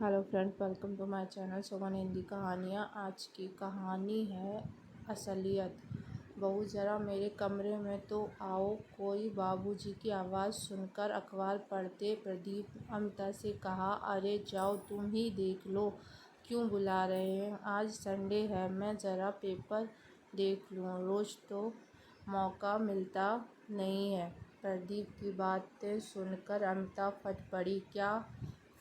Hello friends, welcome to my channel Suman Hindi Kahaniyan. आज की कहानी है असलियत। बहू ज़रा मेरे कमरे में तो आओ। कोई बाबूजी की आवाज़ सुनकर अखबार पढ़ते प्रदीप अमिता से कहा, अरे जाओ तुम ही देख लो, क्यों बुला रहे हैं? आज संडे है, मैं ज़रा पेपर देख लूँ, रोज़ तो मौका मिलता नहीं है। प्रदीप की बातें सुनकर अमिता फट पड़ी। क्या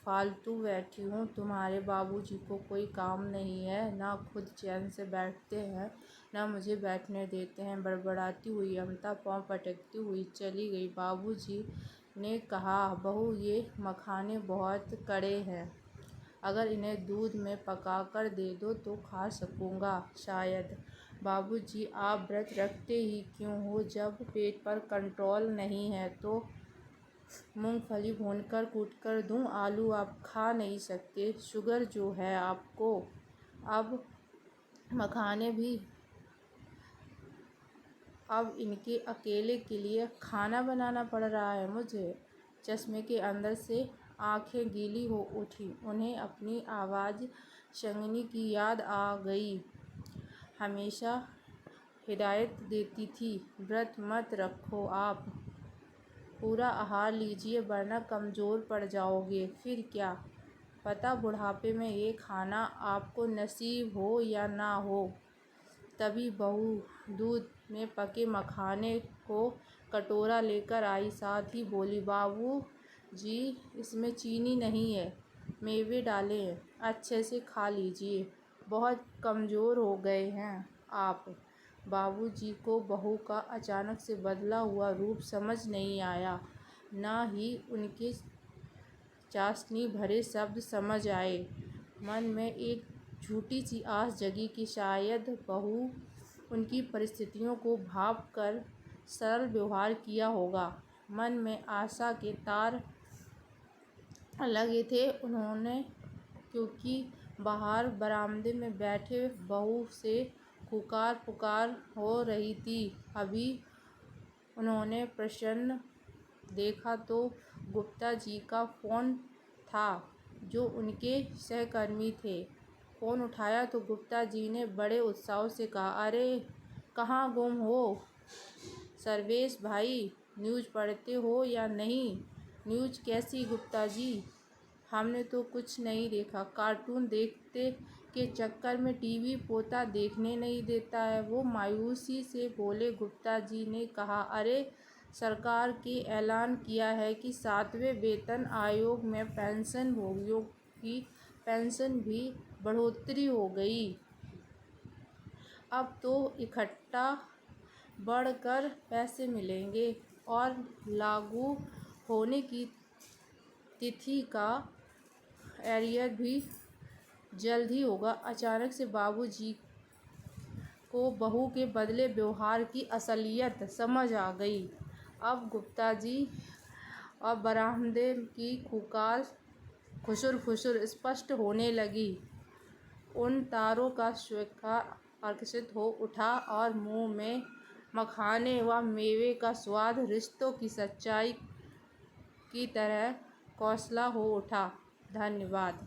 फालतू बैठी हूँ? तुम्हारे बाबूजी को कोई काम नहीं है, ना खुद चैन से बैठते हैं, ना मुझे बैठने देते हैं। बड़बड़ाती हुई अमिता पाँव पटकती हुई चली गई। बाबूजी ने कहा, बहू ये मखाने बहुत कड़े हैं, अगर इन्हें दूध में पकाकर दे दो तो खा सकूँगा शायद। बाबूजी आप व्रत रखते ही क्यों हो? जब पेट पर कंट्रोल नहीं है तो मूंगफली भूनकर कूटकर दूं? आलू आप खा नहीं सकते, शुगर जो है आपको। अब मखाने भी, अब इनके अकेले के लिए खाना बनाना पड़ रहा है मुझे। चश्मे के अंदर से आंखें गीली हो उठी। उन्हें अपनी आवाज़ शंगिनी की याद आ गई। हमेशा हिदायत देती थी, व्रत मत रखो आप, पूरा आहार लीजिए वरना कमज़ोर पड़ जाओगे। फिर क्या पता बुढ़ापे में ये खाना आपको नसीब हो या ना हो। तभी बहू दूध में पके मखाने को कटोरा लेकर आई, साथ ही बोली, बाबू जी इसमें चीनी नहीं है, मेवे डाले हैं, अच्छे से खा लीजिए, बहुत कमज़ोर हो गए हैं आप। बाबूजी को बहू का अचानक से बदला हुआ रूप समझ नहीं आया, ना ही उनके चाशनी भरे शब्द समझ आए। मन में एक झूठी सी आस जगी कि शायद बहू उनकी परिस्थितियों को भांप कर सरल व्यवहार किया होगा। मन में आशा के तार लगे थे उन्होंने, क्योंकि बाहर बरामदे में बैठे बहू से पुकार पुकार हो रही थी। अभी उन्होंने प्रसन्न देखा तो गुप्ता जी का फ़ोन था, जो उनके सहकर्मी थे। फ़ोन उठाया तो गुप्ता जी ने बड़े उत्साह से कहा, अरे कहाँ गुम हो सर्वेश भाई, न्यूज़ पढ़ते हो या नहीं? न्यूज़ कैसी गुप्ता जी? हमने तो कुछ नहीं देखा, कार्टून देखते के चक्कर में टीवी पोता देखने नहीं देता है, वो मायूसी से बोले। गुप्ता जी ने कहा, अरे सरकार के ऐलान किया है कि 7वें वेतन आयोग में पेंशन भोगियों की पेंशन भी बढ़ोतरी हो गई। अब तो इकट्ठा बढ़कर पैसे मिलेंगे और लागू होने की तिथि का एरियर भी जल्द ही होगा। अचानक से बाबूजी को बहू के बदले व्यवहार की असलियत समझ आ गई। अब गुप्ता जी और बरामदे की खुकार खुसुर फुसुर स्पष्ट होने लगी। उन तारों का स्वीकार आकर्षित हो उठा और मुंह में मखाने व मेवे का स्वाद रिश्तों की सच्चाई की तरह कौशला हो उठा। धन्यवाद।